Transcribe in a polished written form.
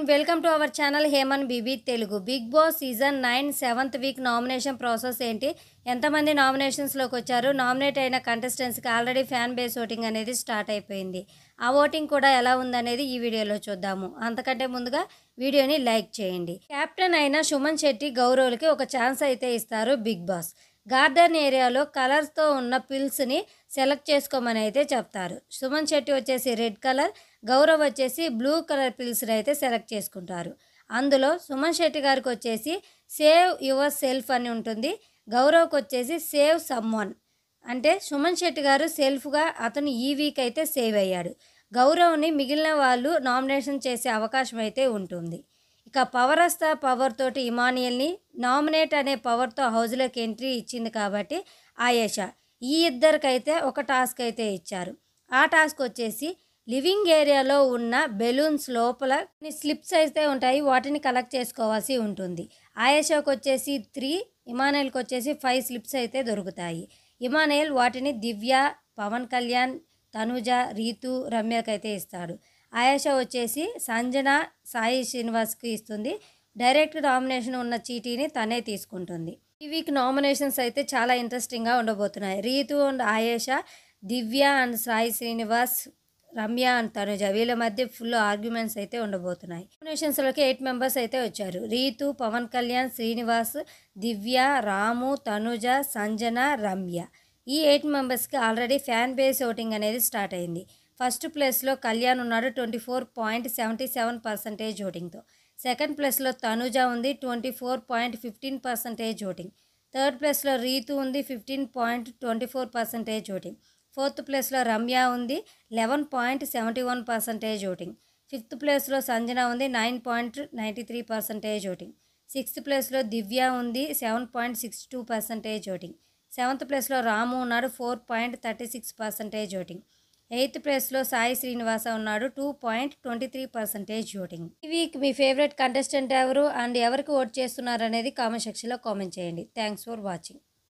Welcome to our channel Heman BB Telugu. Bigg Boss season 9 7th week nomination process ఏంటి, ఎంతమంది నామినేషన్స్లోకి వచ్చారు, నామినేట్ అయిన కంటెస్టెంట్స్కి ఆల్రెడీ ఫ్యాన్ బేస్ ఓటింగ్ అనేది స్టార్ట్ అయిపోయింది. ఆ ఓటింగ్ కూడా ఎలా ఉందనేది ఈ వీడియోలో చూద్దాము. అంతకంటే ముందుగా వీడియోని లైక్ చేయండి. కెప్టెన్ అయిన సుమన్ శెట్టి గౌరవ్లకి ఒక ఛాన్స్ అయితే ఇస్తారు బిగ్ బాస్. గార్డెన్ ఏరియాలో కలర్స్తో ఉన్న పిల్స్ని సెలెక్ట్ చేసుకోమని అయితే చెప్తారు. సుమన్ శెట్టి వచ్చేసి రెడ్ కలర్, గౌరవ్ వచ్చేసి బ్లూ కలర్ పిల్స్ని అయితే సెలెక్ట్ చేసుకుంటారు. అందులో సుమన్ శెట్టి గారికి వచ్చేసి సేవ్ యువర్ సెల్ఫ్ అని ఉంటుంది, గౌరవ్కి వచ్చేసి సేవ్ సమ్వన్. అంటే సుమన్ శెట్టి గారు సెల్ఫ్గా అతను ఈ వీక్ అయితే సేవ్ అయ్యాడు. గౌరవ్ని మిగిలిన వాళ్ళు నామినేషన్ చేసే అవకాశం అయితే ఉంటుంది. ఇక పవర్ తోటి ఇమానియల్ని నామినేట్ అనే పవర్తో హౌస్లోకి ఎంట్రీ ఇచ్చింది కాబట్టి ఆయేషా, ఈ ఇద్దరికైతే ఒక టాస్క్ అయితే ఇచ్చారు. ఆ టాస్క్ వచ్చేసి లివింగ్ ఏరియాలో ఉన్న బెలూన్స్ లోపల స్లిప్స్ అయితే ఉంటాయి, వాటిని కలెక్ట్ చేసుకోవాల్సి ఉంటుంది. ఆయేషాకు వచ్చేసి 3, ఇమానియల్కి వచ్చేసి 5 స్లిప్స్ అయితే దొరుకుతాయి. ఇమానియల్ వాటిని దివ్య, పవన్ కళ్యాణ్, తనుజ, రీతు, రమ్యకైతే ఇస్తాడు. ఆయేషా వచ్చేసి సంజన, సాయి శ్రీనివాస్కి ఇస్తుంది. డైరెక్ట్ నామినేషన్ ఉన్న చీటీని తనే తీసుకుంటుంది. ఈ వీక్ నామినేషన్స్ అయితే చాలా ఇంట్రెస్టింగ్గా ఉండబోతున్నాయి. Ritu and Ayesha, Divya and Sai Srinivas, Ramya and Tanuja, వీళ్ళ మధ్య ఫుల్ ఆర్గ్యుమెంట్స్ అయితే ఉండబోతున్నాయి. నామినేషన్స్లోకి 8 మెంబర్స్ అయితే వచ్చారు. రీతు, పవన్ కళ్యాణ్, శ్రీనివాస్, దివ్య, రాము, తనుజ, సంజన, రమ్య. ఈ 8 మెంబర్స్కి ఆల్రెడీ ఫ్యాన్ బేస్ ఓటింగ్ అనేది స్టార్ట్ అయింది. ఫస్ట్ ప్లేస్లో కళ్యాణ్ ఉన్నాడు 24.77% ఓటింగ్తో. సెకండ్ ప్లేస్లో తనుజ ఉంది 24.15% ఓటింగ్. థర్డ్ ప్లేస్లో రీతు ఉంది 15.24% ఓటింగ్. ఫోర్త్ ప్లేస్లో రమ్య ఉంది 11.71% ఓటింగ్. ఫిఫ్త్ ప్లేస్లో సంజన ఉంది 9.93% ఓటింగ్. సిక్స్త్ ప్లేస్లో దివ్య ఉంది 7.62% ఓటింగ్. సెవెంత్ ప్లేస్లో రాము ఉన్నాడు 4.36% ఓటింగ్. 8th ప్లేస్లో సాయి శ్రీనివాస ఉన్నాడు 2.23% ఓటింగ్. ఈ వీక్ మీ ఫేవరెట్ కంటెస్టెంట్ ఎవరు అండ్ ఎవరికి ఓట్ చేస్తున్నారు అనేది కామెంట్ సెక్షన్లో కామెంట్ చేయండి. Thanks for watching.